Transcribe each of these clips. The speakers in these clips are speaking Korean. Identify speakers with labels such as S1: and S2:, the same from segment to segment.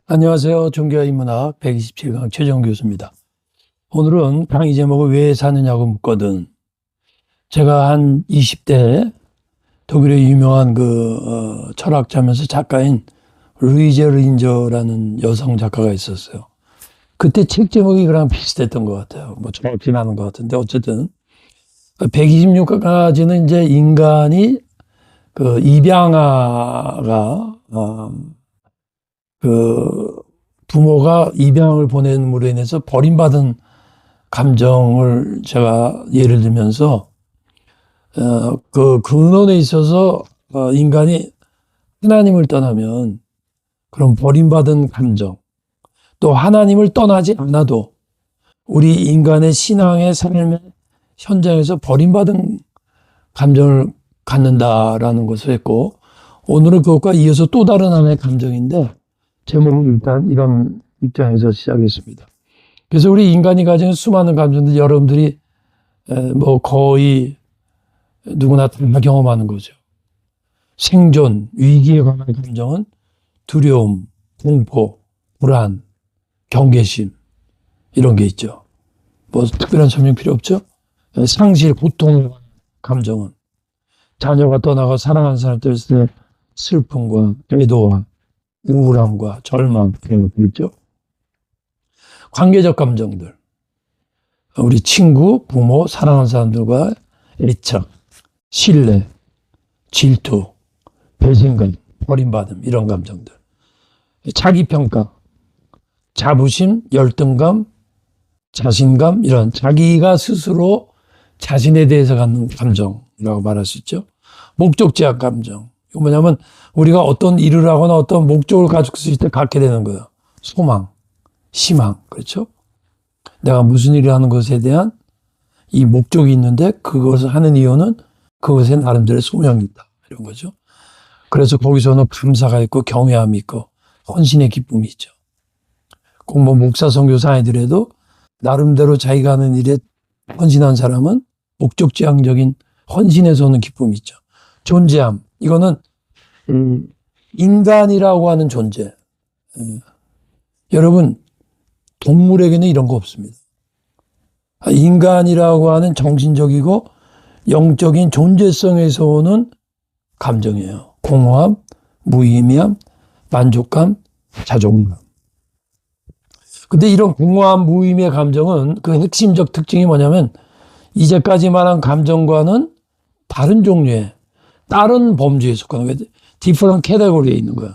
S1: 안녕하세요. 종교와 인문학 127강 최정 교수입니다. 오늘은 강의 제목을 왜 사느냐고 묻거든. 제가 한 20대 독일의 유명한 철학자면서 작가인 루이제 린저라는 여성 작가가 있었어요. 그때 책 제목이 그랑 비슷했던 것 같아요. 뭐 정확히는 않은 것 같은데 어쨌든 126가지는 이제 인간이 입양아가 부모가 입양을 보냄으로 인해서 버림받은 감정을 제가 예를 들면서 그 근원에 있어서 인간이 하나님을 떠나면 그런 버림받은 감정, 또 하나님을 떠나지 않아도 우리 인간의 신앙의 삶의 현장에서 버림받은 감정을 갖는다라는 것을 했고, 오늘은 그것과 이어서 또 다른 하나의 감정인데 제목은 일단 이런 입장에서 시작했습니다. 그래서 우리 인간이 가진 수많은 감정들 여러분들이 뭐 거의 누구나 다 경험하는 거죠. 생존, 위기에 관한 감정은 두려움, 공포, 불안, 경계심 이런 게 있죠. 뭐 특별한 설명 필요 없죠. 상실, 고통에 관한 감정은 자녀가 떠나가 사랑하는 사람 때문에 슬픔과 애도와 우울함과 절망 그런 것들 있죠. 관계적 감정들, 우리 친구, 부모, 사랑하는 사람들과 애착, 신뢰, 질투, 배신감, 버림받음 이런 감정들. 자기평가, 자부심, 열등감, 자신감 이런 자기가 스스로 자신에 대해서 갖는 감정이라고 말할 수 있죠. 목적지향 감정. 이거 뭐냐면 우리가 어떤 일을 하거나 어떤 목적을 가지고 있을 때 갖게 되는 거예요. 소망, 희망, 그렇죠? 내가 무슨 일을 하는 것에 대한 이 목적이 있는데 그것을 하는 이유는 그것에 나름대로의 소명이 있다. 이런 거죠. 그래서 거기서는 감사가 있고 경외함이 있고 헌신의 기쁨이 있죠. 꼭 뭐 목사, 선교사 아니더라도 나름대로 자기가 하는 일에 헌신한 사람은 목적지향적인 헌신에서 오는 기쁨이 있죠. 존재함. 이거는 인간이라고 하는 존재. 여러분, 동물에게는 이런 거 없습니다. 인간이라고 하는 정신적이고 영적인 존재성에서 오는 감정이에요. 공허함, 무의미함, 만족감, 자존감. 근데 이런 공허함, 무의미의 감정은 그 핵심적 특징이 뭐냐면 이제까지 말한 감정과는 다른 종류의 다른 범주에 속하는 거예요. different category에 있는 거예요.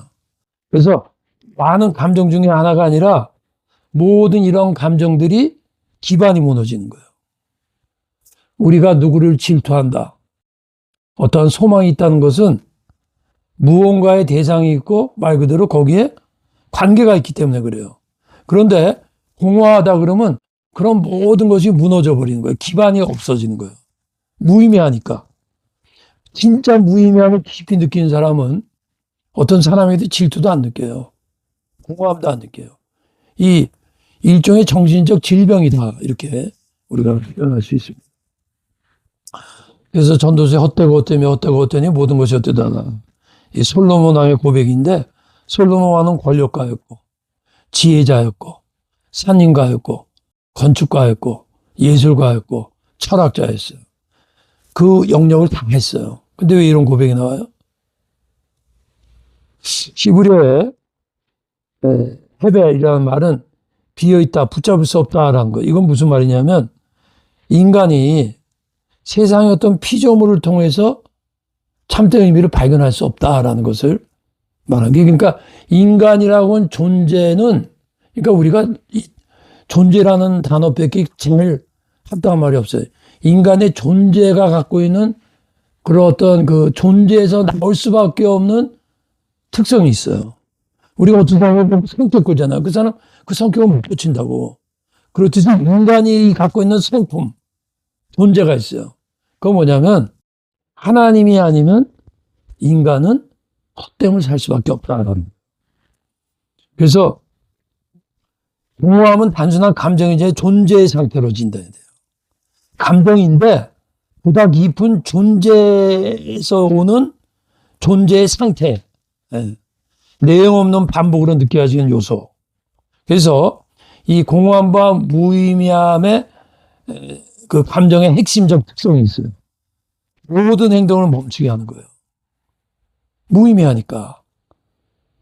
S1: 그래서 많은 감정 중에 하나가 아니라 모든 이런 감정들이 기반이 무너지는 거예요. 우리가 누구를 질투한다. 어떠한 소망이 있다는 것은 무언가의 대상이 있고 말 그대로 거기에 관계가 있기 때문에 그래요. 그런데 공허하다 그러면 그런 모든 것이 무너져 버리는 거예요. 기반이 없어지는 거예요. 무의미하니까. 진짜 무의미함을 깊이 느끼는 사람은 어떤 사람에게 질투도 안 느껴요. 공허함도 안 느껴요. 이 일종의 정신적 질병이다. 이렇게 우리가 표현할 수 있습니다. 그래서 전도서에 헛되고 모든 것이 헛되다. 이 솔로몬 왕의 고백인데 솔로몬 왕은 권력가였고 지혜자였고 산인가였고 건축가였고 예술가였고 철학자였어요. 그 영역을 다 했어요. 근데 왜 이런 고백이 나와요? 히브리어에 헤벨이라는 말은 비어있다, 붙잡을 수 없다라는 거. 이건 무슨 말이냐면 인간이 세상의 어떤 피조물을 통해서 참된 의미를 발견할 수 없다라는 것을 말한 게, 그러니까 인간이라고 하는 존재는, 그러니까 우리가 존재라는 단어밖에 제일 합당한 말이 없어요. 인간의 존재가 갖고 있는 그런 어떤 그 존재에서 나올 수밖에 없는 특성이 있어요. 우리가 어떤 사람을 성격거잖아요. 그 사람 그 성격을 못 고친다고. 그렇듯이 인간이 갖고 있는 성품, 존재가 있어요. 그건 뭐냐면 하나님이 아니면 인간은 헛됨을 살 수밖에 없다는. 그래서 공허함은 단순한 감정이제 존재의 상태로 진단이 돼요. 감정인데 보다 깊은 존재에서 오는 존재의 상태. 내용 없는 반복으로 느껴지는 요소. 그래서 이 공허함과 무의미함의 그 감정의 핵심적 특성이 있어요. 모든 행동을 멈추게 하는 거예요. 무의미하니까.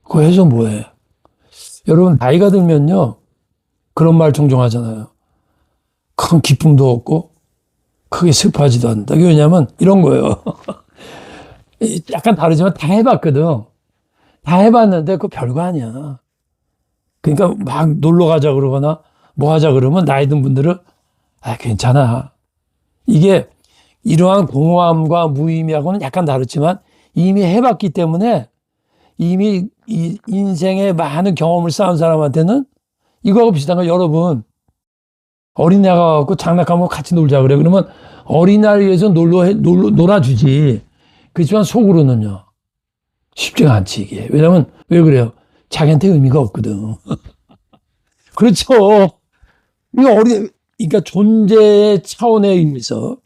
S1: 그거 해서 뭐해? 여러분, 나이가 들면요, 그런 말 종종 하잖아요. 큰 기쁨도 없고, 크게 슬퍼하지도 않는다. 그게 왜냐면 이런 거예요. 약간 다르지만 다 해봤거든. 다 해봤는데 그거 별거 아니야. 그러니까 막 놀러 가자 그러거나 뭐 하자 그러면 나이 든 분들은 괜찮아. 이게 이러한 공허함과 무의미하고는 약간 다르지만 이미 해봤기 때문에 이미 이 인생에 많은 경험을 쌓은 사람한테는 이거하고 비슷한 거. 여러분, 어린애 가갖고 장난감하고 같이 놀자 그래. 그러면 어린아이를 위해서 놀아주지. 그렇지만 속으로는요, 쉽지가 않지, 이게. 왜냐면, 왜 그래요? 자기한테 의미가 없거든. 그렇죠. 그러니까 존재의 차원에 의해서,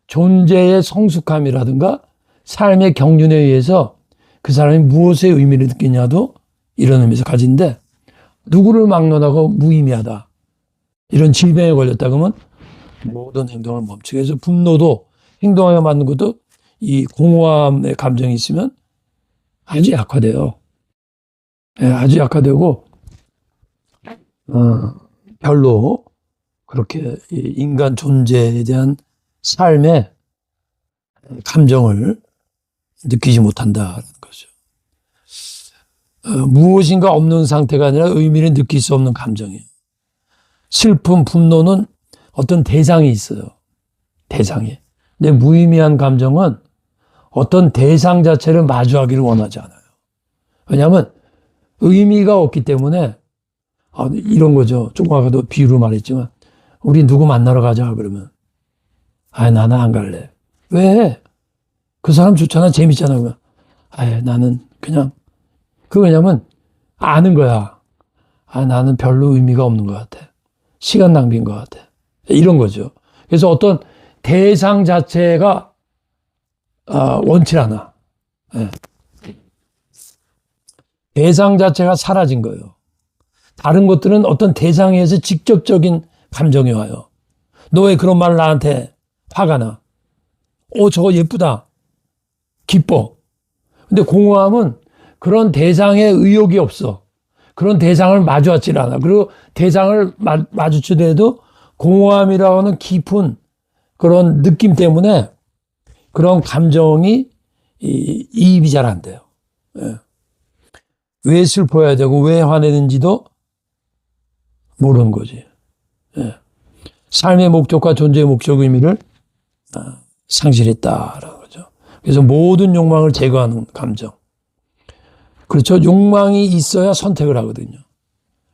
S1: 존재의 성숙함이라든가, 삶의 경륜에 의해서 그 사람이 무엇에 의미를 느끼냐도 이런 의미에서 가진데, 누구를 막론하고 무의미하다. 이런 질병에 걸렸다 그러면 모든 행동을 멈추게 해서 분노도 행동하게 만든 것도 이 공허함의 감정이 있으면 아주 약화돼요. 아주 약화되고, 별로 그렇게 인간 존재에 대한 삶의 감정을 느끼지 못한다는 거죠. 무엇인가 없는 상태가 아니라 의미를 느낄 수 없는 감정이에요. 슬픔, 분노는 어떤 대상이 있어요. 대상이. 근데 무의미한 감정은 어떤 대상 자체를 마주하기를 원하지 않아요. 왜냐하면 의미가 없기 때문에 이런 거죠. 조금 아까도 비유로 말했지만 우리 누구 만나러 가자 그러면 나는 안 갈래. 왜? 그 사람 좋잖아. 재밌잖아. 그러면 나는 그냥 왜냐면 아는 거야. 나는 별로 의미가 없는 것 같아. 시간 낭비인 것 같아. 이런 거죠. 그래서 어떤 대상 자체가 원치 않아. 대상 자체가 사라진 거예요. 다른 것들은 어떤 대상에서 직접적인 감정이 와요. 너 왜 그런 말 나한테 화가 나? 저거 예쁘다. 기뻐. 근데 공허함은 그런 대상의 의욕이 없어. 그런 대상을 마주하지 않아. 그리고 대상을 마주치더라도 공허함이라고 하는 깊은 그런 느낌 때문에 그런 감정이 이입이 잘 안 돼요. 왜 슬퍼해야 되고 왜 화내는지도 모르는 거지. 삶의 목적과 존재의 목적 의미를 상실했다라는 거죠. 그래서 모든 욕망을 제거하는 감정. 그렇죠. 욕망이 있어야 선택을 하거든요.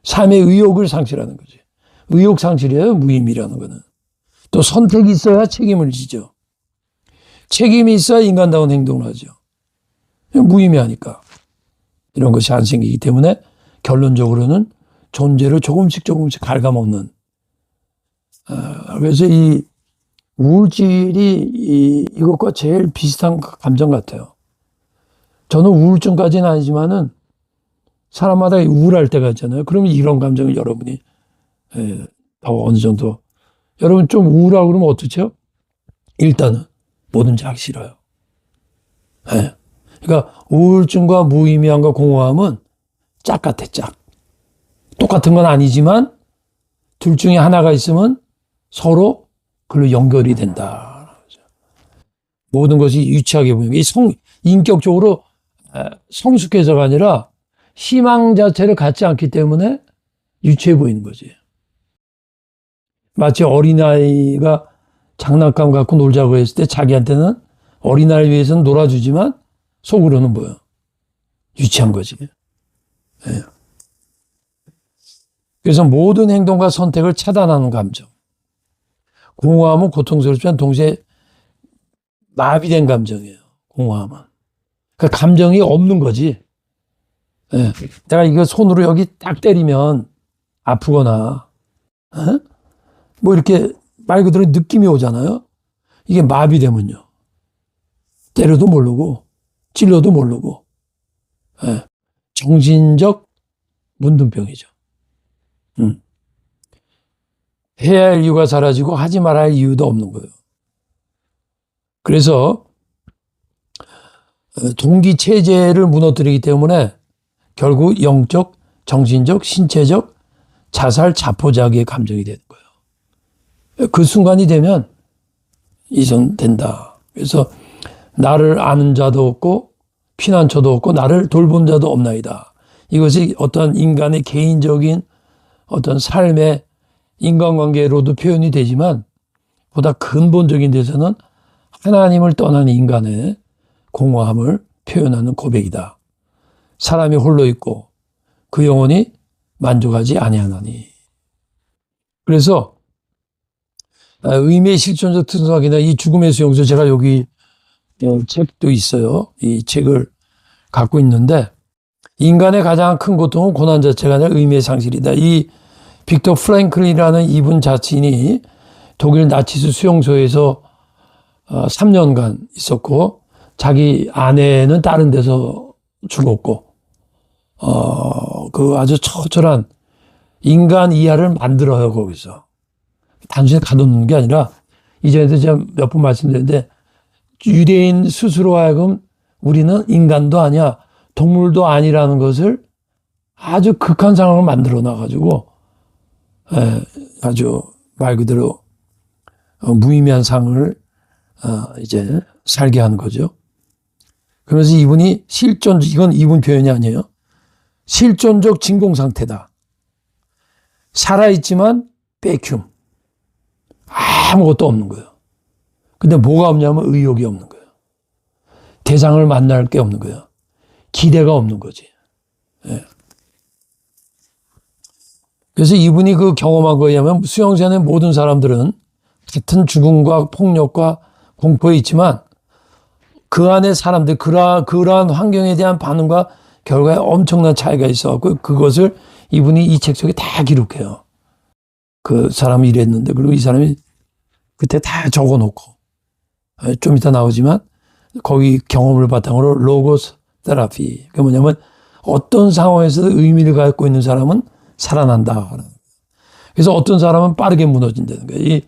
S1: 삶의 의욕을 상실하는 거지. 의욕 상실이에요. 무의미라는 거는. 또 선택이 있어야 책임을 지죠. 책임이 있어야 인간다운 행동을 하죠. 무의미하니까. 이런 것이 안 생기기 때문에 결론적으로는 존재를 조금씩 갉아먹는. 그래서 이 우울질이 이것과 제일 비슷한 감정 같아요. 저는 우울증까지는 아니지만은 사람마다 우울할 때가 있잖아요. 그러면 이런 감정을 여러분이 더 어느 정도 여러분 좀 우울하고 그러면 어떻죠? 일단은 뭐든지 하기 싫어요. 그러니까 우울증과 무의미함과 공허함은 짝 같아, 짝. 똑같은 건 아니지만 둘 중에 하나가 있으면 서로 그걸로 연결이 된다. 모든 것이 유치하게 보이는 게 인격적으로 성숙해서가 아니라 희망 자체를 갖지 않기 때문에 유치해 보이는 거지. 마치 어린아이가 장난감 갖고 놀자고 했을 때 자기한테는 어린아이를 위해서는 놀아주지만 속으로는 뭐야? 유치한 거지. 그래서 모든 행동과 선택을 차단하는 감정. 공허함은 고통스럽지만 동시에 마비된 감정이에요. 공허함은. 그 감정이 없는 거지. 내가 이거 손으로 여기 딱 때리면 아프거나, 뭐 이렇게 말 그대로 느낌이 오잖아요. 이게 마비되면요. 때려도 모르고, 찔러도 모르고, 정신적 문둥병이죠. 해야 할 이유가 사라지고 하지 말아야 할 이유도 없는 거예요. 그래서 동기체제를 무너뜨리기 때문에 결국 영적, 정신적, 신체적 자살, 자포자기의 감정이 되는 거예요. 그 순간이 되면 이전된다. 그래서 나를 아는 자도 없고 피난처도 없고 나를 돌본 자도 없나이다. 이것이 어떤 인간의 개인적인 어떤 삶의 인간관계로도 표현이 되지만 보다 근본적인 데서는 하나님을 떠난 인간의 공허함을 표현하는 고백이다. 사람이 홀로 있고 그 영혼이 만족하지 아니하나니. 그래서 의미의 실존적 특성이나 이 죽음의 수용소, 제가 여기 책도 있어요. 이 책을 갖고 있는데, 인간의 가장 큰 고통은 고난 자체가 아니라 의미의 상실이다. 이 빅터 프랭클이라는 이분 자신이 독일 나치스 수용소에서 3년간 있었고, 자기 아내는 다른 데서 죽었고, 그 아주 처절한 인간 이하를 만들어요, 거기서. 단순히 가둬놓는 게 아니라, 이전에도 제가 몇 번 말씀드렸는데, 유대인 스스로 하여금 우리는 인간도 아니야, 동물도 아니라는 것을 아주 극한 상황을 만들어 놔가지고, 아주 말 그대로 무의미한 삶을 이제 살게 하는 거죠. 그래서 이분이 이건 이분 표현이 아니에요. 실존적 진공 상태다. 살아있지만 베큐um. 아무것도 없는 거예요. 근데 뭐가 없냐면 의욕이 없는 거예요. 대상을 만날 게 없는 거예요. 기대가 없는 거지. 예. 그래서 이분이 그 경험한 거에 의하면 수용소에 있는 모든 사람들은 같은 죽음과 폭력과 공포에 있지만 그 안에 사람들, 그러한 환경에 대한 반응과 결과에 엄청난 차이가 있어갖고 그것을 이분이 이 책 속에 다 기록해요. 그 사람이 이랬는데, 그리고 이 사람이 그때 다 적어 놓고, 좀 이따 나오지만 거기 경험을 바탕으로 로고스 테라피. 그게 뭐냐면 어떤 상황에서도 의미를 갖고 있는 사람은 살아난다. 그래서 어떤 사람은 빠르게 무너진다는 거예요. 이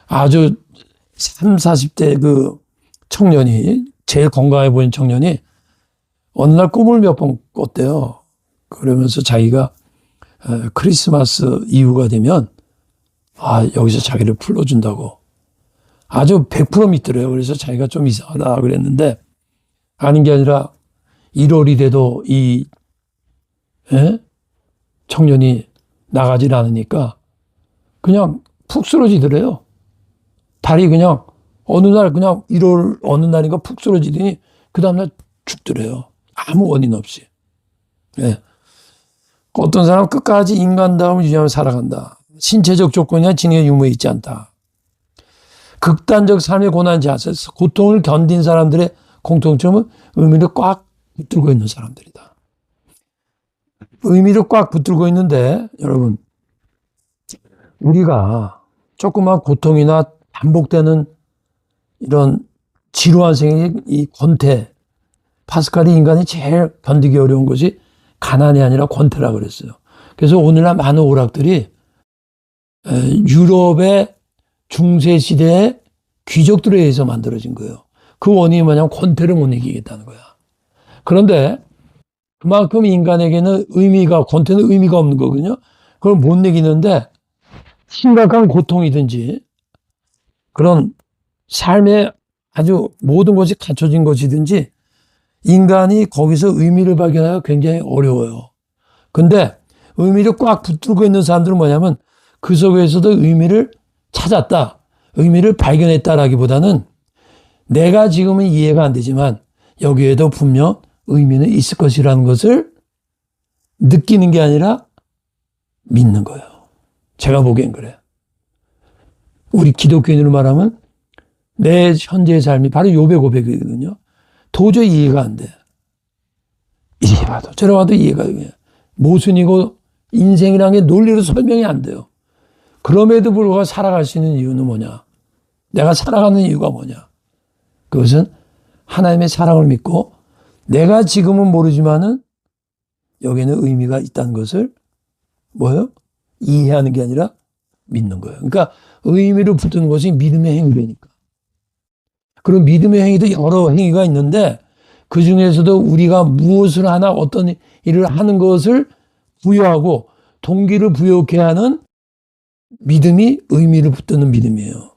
S1: 아주 30, 40대 그 청년이, 제일 건강해 보이는 청년이 어느 날 꿈을 몇 번 꿨대요. 그러면서 자기가 크리스마스 이후가 되면 여기서 자기를 불러준다고 아주 100% 믿더래요. 그래서 자기가 좀 이상하다 그랬는데, 아닌 게 아니라 1월이 돼도 이 청년이 나가질 않으니까 그냥 푹 쓰러지더래요. 다리 그냥 어느 날 그냥 1월 어느 날인가 푹 쓰러지더니 그 다음날 죽더래요. 아무 원인 없이. 예. 어떤 사람은 끝까지 인간다움을 유지하며 살아간다. 신체적 조건이나 진행의 유무에 있지 않다. 극단적 삶의 고난 자세, 고통을 견딘 사람들의 공통점은 의미를 꽉 붙들고 있는 사람들이다. 의미를 꽉 붙들고 있는데, 여러분, 우리가 조그만 고통이나 반복되는 이런 지루한 생의 이 권태, 파스칼이 인간이 제일 견디기 어려운 것이 가난이 아니라 권태라 그랬어요. 그래서 오늘날 많은 오락들이 유럽의 중세시대의 귀족들에 의해서 만들어진 거예요. 그 원인이 뭐냐면 권태를 못 이기겠다는 거야. 그런데 그만큼 인간에게는 권태는 의미가 없는 거거든요. 그걸 못 이기는데 심각한 고통이든지 그런 삶의 아주 모든 것이 갖춰진 것이든지 인간이 거기서 의미를 발견하기가 굉장히 어려워요. 근데 의미를 꽉 붙들고 있는 사람들은 뭐냐면 그 속에서도 의미를 찾았다, 의미를 발견했다라기보다는 내가 지금은 이해가 안 되지만 여기에도 분명 의미는 있을 것이라는 것을 느끼는 게 아니라 믿는 거예요. 제가 보기엔 그래요. 우리 기독교인으로 말하면 내 현재의 삶이 바로 욥의 고백이거든요. 도저히 이해가 안 돼. 이렇게 봐도 저렇게 봐도 이해가 안 돼. 모순이고 인생이라는 게 논리로 설명이 안 돼요. 그럼에도 불구하고 살아갈 수 있는 이유는 뭐냐? 내가 살아가는 이유가 뭐냐? 그것은 하나님의 사랑을 믿고 내가 지금은 모르지만은 여기에는 의미가 있다는 것을 뭐예요? 이해하는 게 아니라 믿는 거예요. 그러니까 의미를 붙드는 것이 믿음의 행위니까. 그럼 믿음의 행위도 여러 행위가 있는데 그 중에서도 우리가 무엇을 하나 어떤 일을 하는 것을 부여하고 동기를 부여케 하는 믿음이 의미를 붙드는 믿음이에요.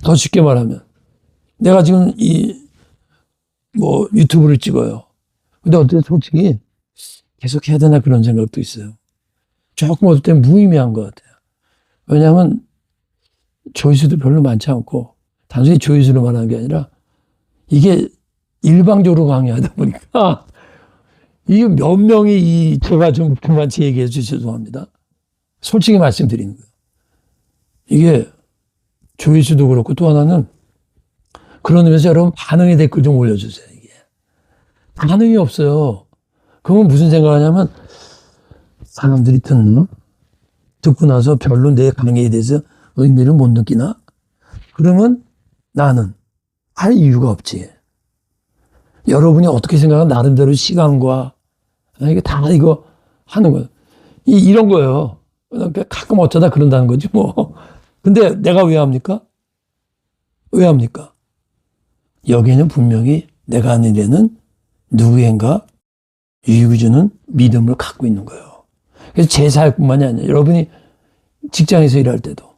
S1: 더 쉽게 말하면 내가 지금 유튜브를 찍어요. 근데 어떻게 솔직히 계속 해야 되나 그런 생각도 있어요. 조금 어떨 때 무의미한 것 같아요. 왜냐하면 조회수도 별로 많지 않고 단순히 조회수를 말하는 게 아니라 이게 일방적으로 강의하다 보니까 이게 몇 명이 제가 좀 그만치 얘기해 주셔서 죄송합니다. 솔직히 말씀드리는 거예요. 이게 조회수도 그렇고 또 하나는 그런 의미에서 여러분 반응의 댓글 좀 올려주세요. 이게 반응이 없어요. 그러면 무슨 생각하냐면 사람들이 듣고 나서 별로 내 강의에 대해서 의미를 못 느끼나? 그러면 나는 할 이유가 없지. 여러분이 어떻게 생각하면 나름대로 시간과 이게 다 이거 하는 거예요. 이런 거예요. 가끔 어쩌다 그런다는 거지 뭐. 근데 내가 왜 합니까? 왜 합니까? 여기는 분명히 내가 하는 일에는 누구인가 유익을 주는 믿음을 갖고 있는 거예요. 그래서 제 사역뿐만이 아니라 여러분이 직장에서 일할 때도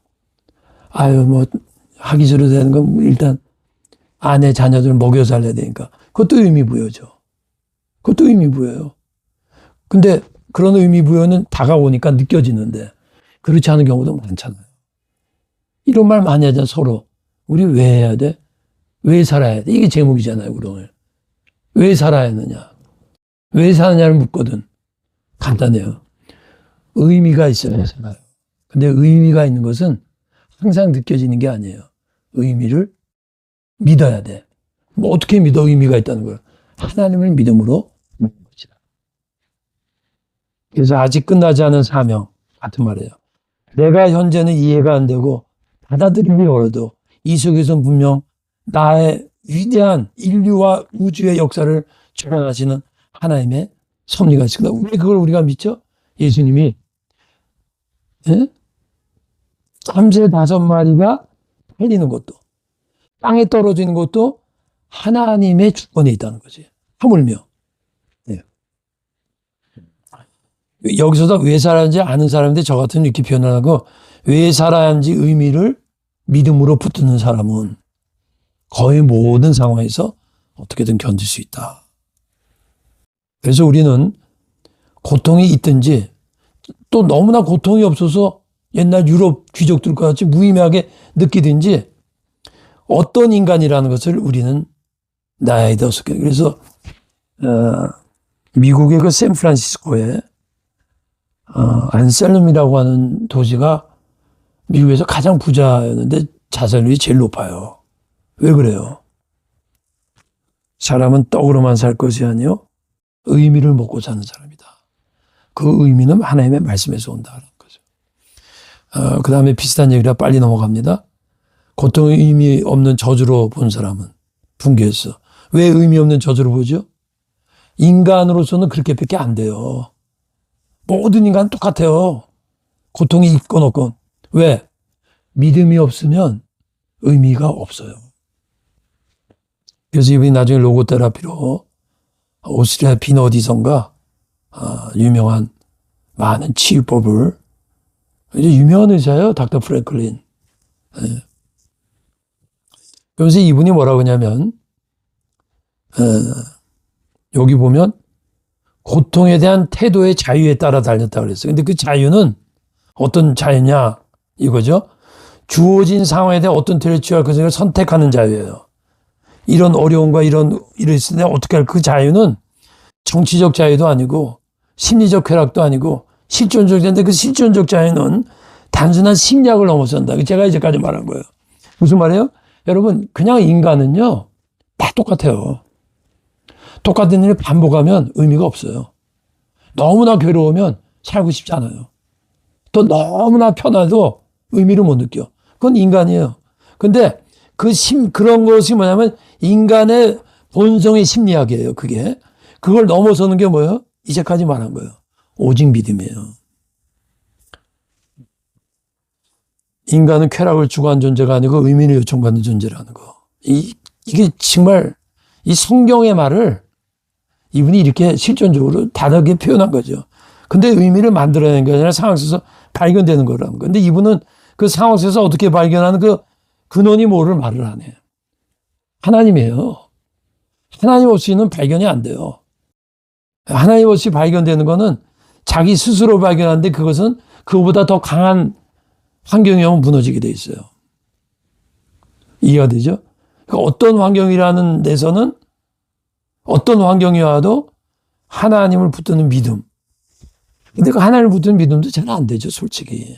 S1: 하기 싫어도 되는 건 일단 아내 자녀들 먹여 살려야 되니까 그것도 의미 부여죠. 그것도 의미 부여요. 근데 그런 의미 부여는 다가오니까 느껴지는데 그렇지 않은 경우도 많잖아요. 이런 말 많이 하잖아 서로. 우리 왜 해야 돼? 왜 살아야 돼? 이게 제목이잖아요. 그러면 왜 살아야 하느냐? 왜 사느냐를 묻거든. 간단해요. 의미가 있어야 살아요. 근데 의미가 있는 것은 항상 느껴지는 게 아니에요. 의미를 믿어야 돼. 어떻게 믿어 의미가 있다는 거예요? 하나님을 믿음으로 믿는 것이다. 그래서 아직 끝나지 않은 사명 같은 말이에요. 내가 현재는 이해가 안 되고 받아들이기 어려도 이 속에서 분명 나의 위대한 인류와 우주의 역사를 주관하시는 하나님의 섭리가 있습니다. 왜 그걸 우리가 믿죠? 예수님이 참새 5마리가 헬리는 것도 땅에 떨어지는 것도 하나님의 주권에 있다는 거지. 하물며 여기서도 왜 살아야하는지 아는 사람인데 저 같은 이렇게 표현하고 왜 살아야 하는지 의미를 믿음으로 붙드는 사람은 거의 모든 상황에서 어떻게든 견딜 수 있다. 그래서 우리는 고통이 있든지 또 너무나 고통이 없어서 옛날 유럽 귀족들과 같이 무의미하게 느끼든지 어떤 인간이라는 것을 우리는 나야 되었을까. 그래서 미국의 그 샌프란시스코에 안셀름이라고 하는 도시가 미국에서 가장 부자였는데 자살률이 제일 높아요. 왜 그래요? 사람은 떡으로만 살 것이 아니요 의미를 먹고 사는 사람이다. 그 의미는 하나님의 말씀에서 온다는 거죠. 그 다음에 비슷한 얘기라 빨리 넘어갑니다. 고통의 의미 없는 저주로 본 사람은 붕괴했어. 왜 의미 없는 저주로 보죠? 인간으로서는 그렇게밖에 안 돼요. 모든 인간은 똑같아요. 고통이 있건 없건. 왜? 믿음이 없으면 의미가 없어요. 그래서 이분이 나중에 로고테라피로 오스트리아 빈 어디선가 유명한 많은 치유법을 이제 유명한 의사예요. 닥터 프랭클린. 그래서 이분이 뭐라고 하냐면 여기 보면 고통에 대한 태도의 자유에 따라 달렸다고 그랬어요. 근데 그 자유는 어떤 자유냐 이거죠. 주어진 상황에 대해 어떤 태도를 취할 것을 선택하는 자유예요. 이런 어려움과 이랬을 때 어떻게 할 그 자유는 정치적 자유도 아니고 심리적 쾌락도 아니고 실존적 자유인데 그 실존적 자유는 단순한 심리학을 넘어선다. 제가 이제까지 말한 거예요. 무슨 말이에요? 여러분 그냥 인간은요 다 똑같아요. 똑같은 일을 반복하면 의미가 없어요. 너무나 괴로우면 살고 싶지 않아요. 또 너무나 편해도 의미를 못 느껴. 그건 인간이에요. 근데 그런 것이 뭐냐면 인간의 본성의 심리학이에요. 그걸 넘어서는 게 뭐예요? 이제까지 말한 거예요. 오직 믿음이에요. 인간은 쾌락을 추구한 존재가 아니고 의미를 요청받는 존재라는 거. 이게 정말 이 성경의 말을 이분이 이렇게 실존적으로 다르게 표현한 거죠. 근데 의미를 만들어내는 게 아니라 상황 속에서 발견되는 거라는 거. 근데 이분은 그 상황 속에서 어떻게 발견하는 그 근원이 뭐를 말을 안 해요. 하나님이에요. 하나님 없이는 발견이 안 돼요. 하나님 없이 발견되는 거는 자기 스스로 발견하는데 그것은 그보다 더 강한 환경이 오면 무너지게 돼 있어요. 이해가 되죠? 그러니까 어떤 환경이라는 데서는 어떤 환경이 와도 하나님을 붙드는 믿음. 근데 그 하나님을 붙드는 믿음도 잘 안 되죠, 솔직히.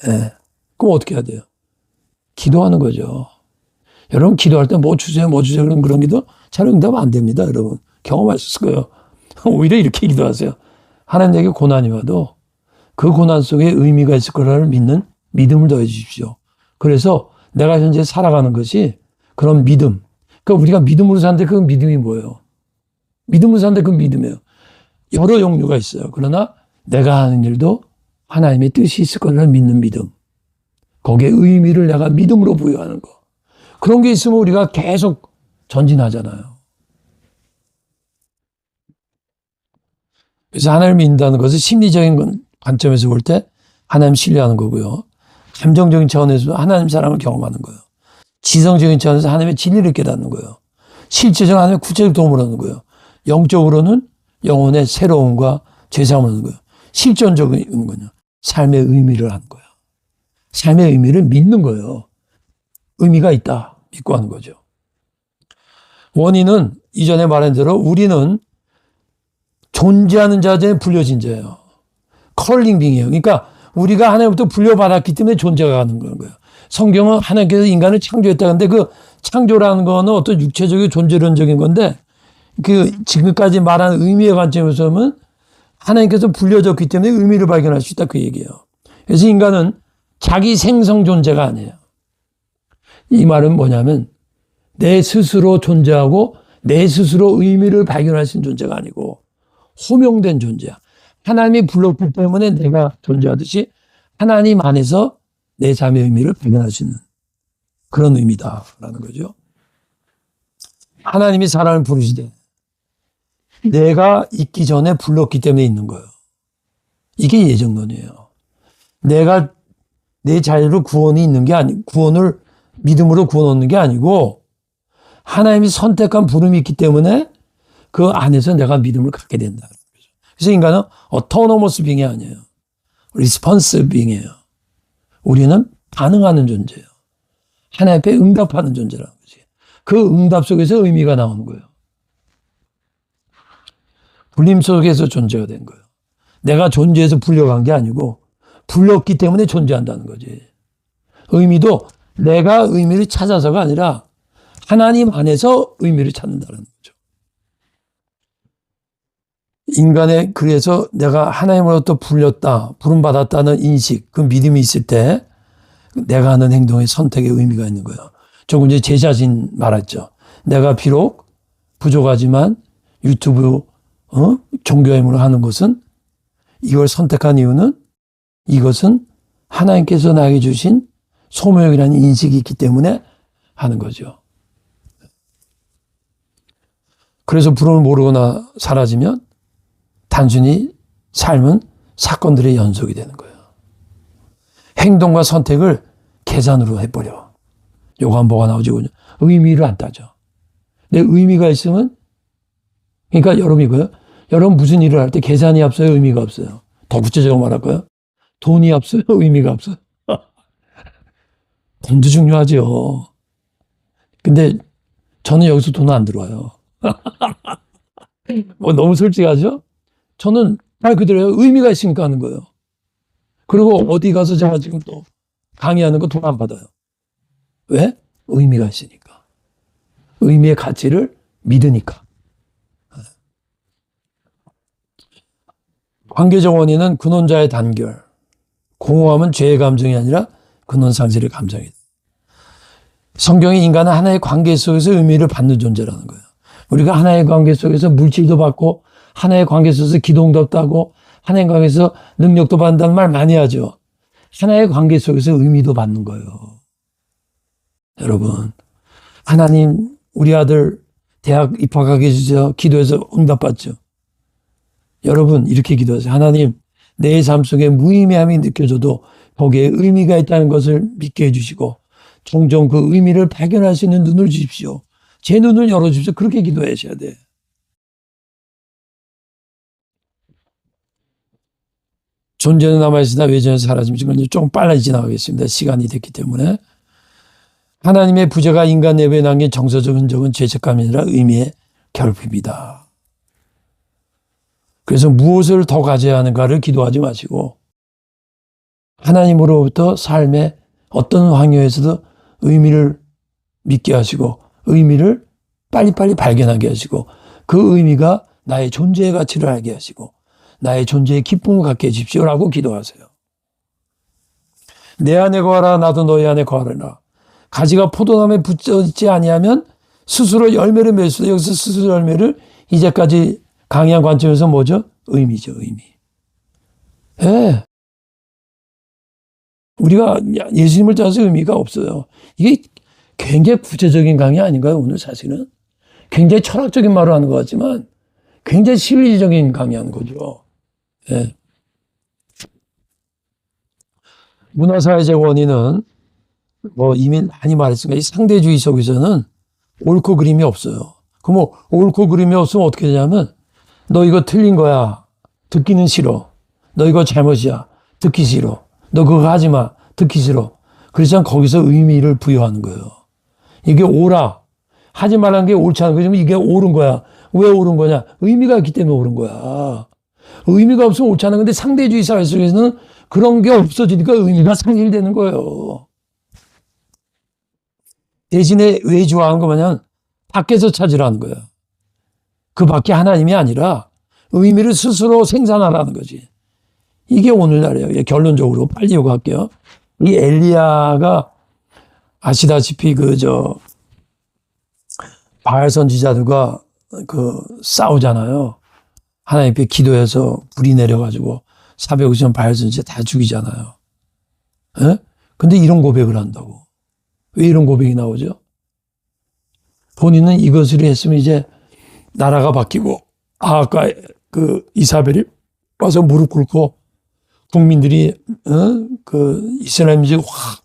S1: 예. 그럼 어떻게 해야 돼요? 기도하는 거죠. 여러분, 기도할 때 뭐 주세요, 뭐 주세요. 그런 기도 잘 응답 안 됩니다, 여러분. 경험하셨을 거예요. 오히려 이렇게 기도하세요. 하나님에게 고난이 와도 그 고난 속에 의미가 있을 거라를 믿는 믿음을 더해 주십시오. 그래서 내가 현재 살아가는 것이 그런 믿음. 그러니까 우리가 믿음으로 사는데 그 믿음이 뭐예요? 믿음으로 사는데 그 믿음이에요. 여러 종류가 있어요. 그러나 내가 하는 일도 하나님의 뜻이 있을 거라를 믿는 믿음. 거기에 의미를 내가 믿음으로 부여하는 거. 그런 게 있으면 우리가 계속 전진하잖아요. 그래서 하나님을 믿는다는 것은 심리적인 관점에서 볼 때 하나님 신뢰하는 거고요. 감정적인 차원에서 하나님 사랑을 경험하는 거예요. 지성적인 차원에서 하나님의 진리를 깨닫는 거예요. 실제적으로 하나님의 구체적 도움을 얻는 거예요. 영적으로는 영혼의 새로움과 죄사함을 얻는 거예요. 실존적인 거냐? 삶의 의미를 하는 거예요. 삶의 의미를 믿는 거예요. 의미가 있다. 믿고 하는 거죠. 원인은 이전에 말한 대로 우리는 존재하는 자들에 불려진 자예요. 컬링 빙이에요. 그러니까 우리가 하나님부터 불려받았기 때문에 존재가 하는 거예요. 성경은 하나님께서 인간을 창조했다는데 그 창조라는 거는 어떤 육체적인 존재론적인 건데 그 지금까지 말한 의미의 관점에서 보면 하나님께서 불려졌기 때문에 의미를 발견할 수 있다 그 얘기예요. 그래서 인간은 자기 생성 존재가 아니에요. 이 말은 뭐냐면 내 스스로 존재하고 내 스스로 의미를 발견할 수 있는 존재가 아니고 호명된 존재야. 하나님이 불렀기 때문에 내가 존재하듯이 하나님 안에서 내 삶의 의미를 발견할 수 있는 그런 의미다라는 거죠. 하나님이 사람을 부르시되 내가 있기 전에 불렀기 때문에 있는 거예요. 이게 예정론이에요. 내가 내 자유로 구원이 있는 게 아니, 구원을 믿음으로 구원 얻는 게 아니고 하나님이 선택한 부름이 있기 때문에 그 안에서 내가 믿음을 갖게 된다. 그래서 인간은 autonomous being이 아니에요. responsive being이에요. 우리는 반응하는 존재예요. 하나님 앞에 응답하는 존재라는 거지. 그 응답 속에서 의미가 나오는 거예요. 불림 속에서 존재가 된 거예요. 내가 존재해서 불려간 게 아니고 불렸기 때문에 존재한다는 거지. 의미도 내가 의미를 찾아서가 아니라 하나님 안에서 의미를 찾는다는 거죠. 인간의 그래서 내가 하나님으로부터 불렸다, 부름받았다는 인식, 그 믿음이 있을 때 내가 하는 행동의 선택의 의미가 있는 거예요. 조금 전에 제 자신 말했죠. 내가 비록 부족하지만 유튜브 종교의 힘으로 하는 것은 이걸 선택한 이유는 이것은 하나님께서 나에게 주신 소명이라는 인식이 있기 때문에 하는 거죠. 그래서 부름을 모르거나 사라지면 단순히 삶은 사건들의 연속이 되는 거예요. 행동과 선택을 계산으로 해버려. 요거 한 뭐가 나오지? 의미를 안 따져. 내 의미가 있으면 그러니까 여러분 이거요. 여러분 무슨 일을 할 때 계산이 앞서요? 의미가 없어요? 더 구체적으로 말할까요? 돈이 앞서요? 의미가 없어요? 돈도 중요하죠. 근데 저는 여기서 돈 안 들어와요. 뭐 너무 솔직하죠? 저는 말 그대로 의미가 있으니까 하는 거예요. 그리고 어디 가서 제가 지금 또 강의하는 거 돈 안 받아요. 왜? 의미가 있으니까. 의미의 가치를 믿으니까. 관계적 원인은 근원자의 단결. 공허함은 죄의 감정이 아니라 근원 상실의 감정이다. 성경이 인간은 하나의 관계 속에서 의미를 받는 존재라는 거예요. 우리가 하나의 관계 속에서 물질도 받고 하나의 관계 속에서 기도도 없다고 하나의 관계에서 능력도 받는다는 말 많이 하죠. 하나의 관계 속에서 의미도 받는 거예요. 여러분, 하나님 우리 아들 대학 입학하게 해주세요. 기도해서 응답받죠. 여러분 이렇게 기도하세요. 하나님 내 삶 속에 무의미함이 느껴져도 거기에 의미가 있다는 것을 믿게 해주시고 종종 그 의미를 발견할 수 있는 눈을 주십시오. 제 눈을 열어주십시오. 그렇게 기도하셔야 돼. 존재는 남아있으나 외전에서 사라지면 좀 빨리 지나가겠습니다. 시간이 됐기 때문에. 하나님의 부재가 인간 내부에 남긴 정서적 흔적은 죄책감이 아니라 의미의 결핍이다. 그래서 무엇을 더 가져야 하는가를 기도하지 마시고 하나님으로부터 삶의 어떤 환경에서도 의미를 믿게 하시고 의미를 빨리빨리 발견하게 하시고 그 의미가 나의 존재의 가치를 알게 하시고 나의 존재의 기쁨을 갖게 해주십시오라고 기도하세요. 내 안에 거하라 나도 너희 안에 거하라. 가지가 포도나무에 붙어있지 아니하면 스스로 열매를 맺을 수 있다. 여기서 스스로 열매를 이제까지 강의한 관점에서 뭐죠? 의미죠, 의미. 예. 우리가 예수님을 따라서 의미가 없어요. 이게 굉장히 구체적인 강의 아닌가요, 오늘 사실은? 굉장히 철학적인 말을 하는 것 같지만 굉장히 실리적인 강의하는 거죠. 예. 문화사회적 원인은 뭐 이미 많이 말했으니까 이 상대주의 속에서는 옳고 그름이 없어요. 그럼 뭐 옳고 그름이 없으면 어떻게 되냐면 너 이거 틀린 거야. 듣기는 싫어. 너 이거 잘못이야. 듣기 싫어. 너 그거 하지 마. 듣기 싫어. 그래서 거기서 의미를 부여하는 거예요. 이게 옳아. 하지 말라는 게 옳지 않은 거지만 이게 옳은 거야. 왜 옳은 거냐? 의미가 있기 때문에 옳은 거야. 의미가 없으면 옳지 않은 건데 상대주의 사회 속에서는 그런 게 없어지니까 의미가 상실되는 거예요. 대신에 왜 좋아하는 거냐면 밖에서 찾으라는 거예요. 그 밖에 하나님이 아니라 의미를 스스로 생산하라는 거지. 이게 오늘날이에요. 결론적으로 빨리 이거 할게요. 이 엘리야가 아시다시피 바알 선지자들과 싸우잖아요. 하나님께 기도해서 불이 내려가지고 450명 바알 선지자 다 죽이잖아요. 예? 근데 이런 고백을 한다고. 왜 이런 고백이 나오죠? 본인은 이것을 했으면 이제 나라가 바뀌고 아까 이사벨이 와서 무릎 꿇고 국민들이 이스라엘 민족이 확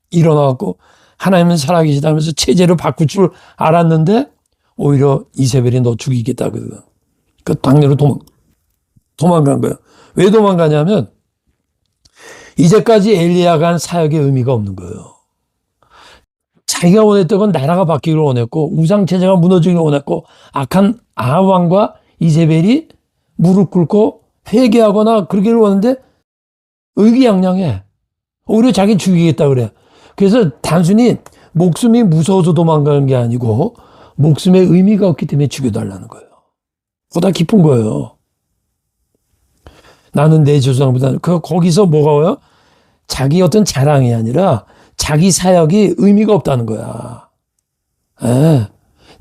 S1: 일어나갖고 하나님은 살아계시다면서 체제를 바꿀 줄 알았는데 오히려 이세벨이 너 죽이겠다 그러니까 당내로 도망간 거예요. 왜 도망가냐면 이제까지 엘리야가 한 사역의 의미가 없는 거예요. 자기가 원했던 건 나라가 바뀌기를 원했고 우상체제가 무너지기를 원했고 악한 아합왕과 이세벨이 무릎 꿇고 회개하거나 그러기를 원하는데 의기양양해. 오히려 자기 죽이겠다 그래. 그래서 단순히 목숨이 무서워서 도망가는 게 아니고 목숨에 의미가 없기 때문에 죽여달라는 거예요. 보다 깊은 거예요. 나는 내 조상보다 거기서 뭐가 와요? 자기 어떤 자랑이 아니라 자기 사역이 의미가 없다는 거야. 예.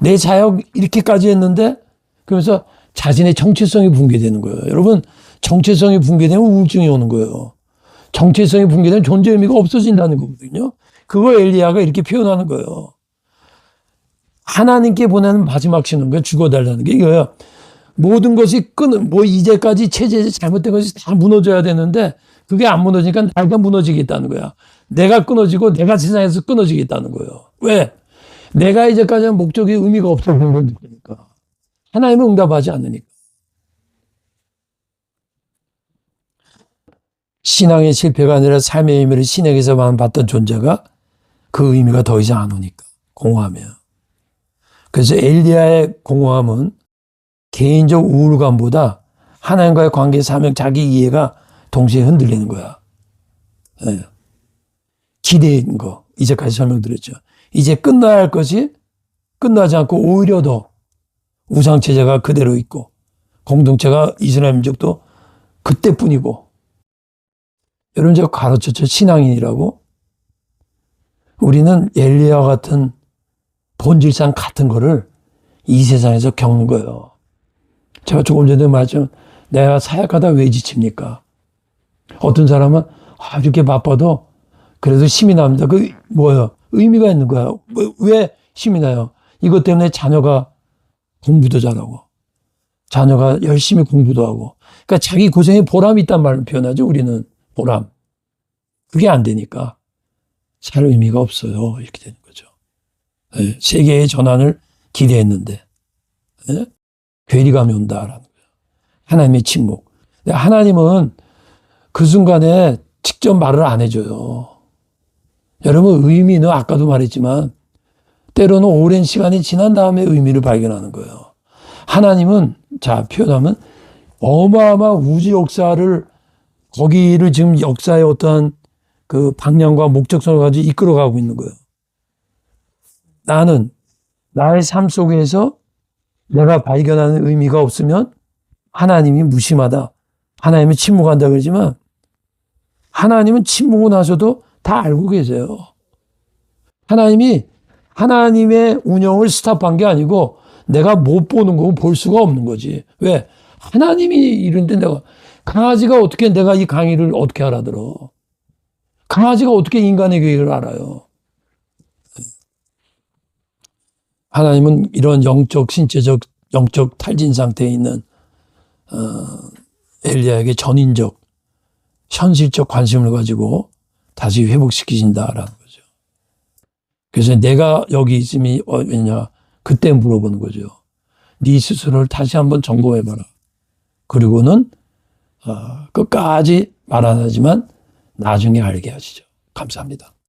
S1: 내 사역 이렇게까지 했는데 그러면서 자신의 정체성이 붕괴되는 거예요. 여러분 정체성이 붕괴되면 우울증이 오는 거예요. 정체성이 붕괴되면 존재 의미가 없어진다는 거거든요. 그거 엘리야가 이렇게 표현하는 거예요. 하나님께 보내는 마지막 신호가 죽어달라는 게 이거예요. 모든 것이 이제까지 체제 잘못된 것이 다 무너져야 되는데 그게 안 무너지니까 내가 무너지겠다는 거야. 내가 끊어지고 내가 세상에서 끊어지겠다는 거예요. 왜? 내가 이제까지 한 목적이 의미가 없다는 걸 느끼니까. 하나님은 응답하지 않으니까. 신앙의 실패가 아니라 삶의 의미를 신에게서만 받던 존재가 그 의미가 더 이상 안 오니까 공허하며. 그래서 엘리야의 공허함은 개인적 우울감보다 하나님과의 관계, 사명, 자기 이해가 동시에 흔들리는 거야. 네. 기대인 거 이제까지 설명드렸죠. 이제 끝나야 할 것이 끝나지 않고 오히려 더 우상체제가 그대로 있고 공동체가 이스라엘 민족도 그때뿐이고 여러분 제가 가르쳤죠. 신앙인이라고. 우리는 엘리야와 같은 본질상 같은 거를 이 세상에서 겪는 거예요. 제가 조금 전에 말했지만 내가 사역하다 왜 지칩니까? 어떤 사람은 이렇게 바빠도 그래도 힘이 납니다. 그 뭐예요? 의미가 있는 거야. 왜 힘이 나요? 이것 때문에 자녀가 공부도 잘하고 자녀가 열심히 공부도 하고 그러니까 자기 고생에 보람이 있단 말을 표현하죠. 우리는 보람. 그게 안 되니까 살 의미가 없어요. 이렇게 되는 거죠. 네, 세계의 전환을 기대했는데 네? 괴리감이 온다라는 거예요. 하나님의 침묵. 하나님은 그 순간에 직접 말을 안 해줘요. 여러분 의미는 아까도 말했지만 때로는 오랜 시간이 지난 다음에 의미를 발견하는 거예요. 하나님은 자 표현하면 어마어마한 우주 역사를 거기를 지금 역사의 어떠한 그 방향과 목적성을 가지고 이끌어가고 있는 거예요. 나는 나의 삶 속에서 내가 발견하는 의미가 없으면 하나님이 무심하다. 하나님이 침묵한다 그러지만 하나님은 침묵을 하셔도 다 알고 계세요. 하나님이 하나님의 운영을 스탑한 게 아니고 내가 못 보는 거고 볼 수가 없는 거지. 왜? 하나님이 이런데 내가 강아지가 어떻게 내가 이 강의를 어떻게 알아들어? 강아지가 어떻게 인간의 계획을 알아요? 하나님은 이런 영적, 신체적, 영적 탈진 상태에 있는 엘리야에게 전인적, 현실적 관심을 가지고 다시 회복시키신다라는 거죠. 그래서 내가 여기 있음이 왜냐 그때 물어보는 거죠. 네 스스로를 다시 한번 점검해봐라. 그리고는 끝까지 말 안 하지만 나중에 알게 하시죠. 감사합니다.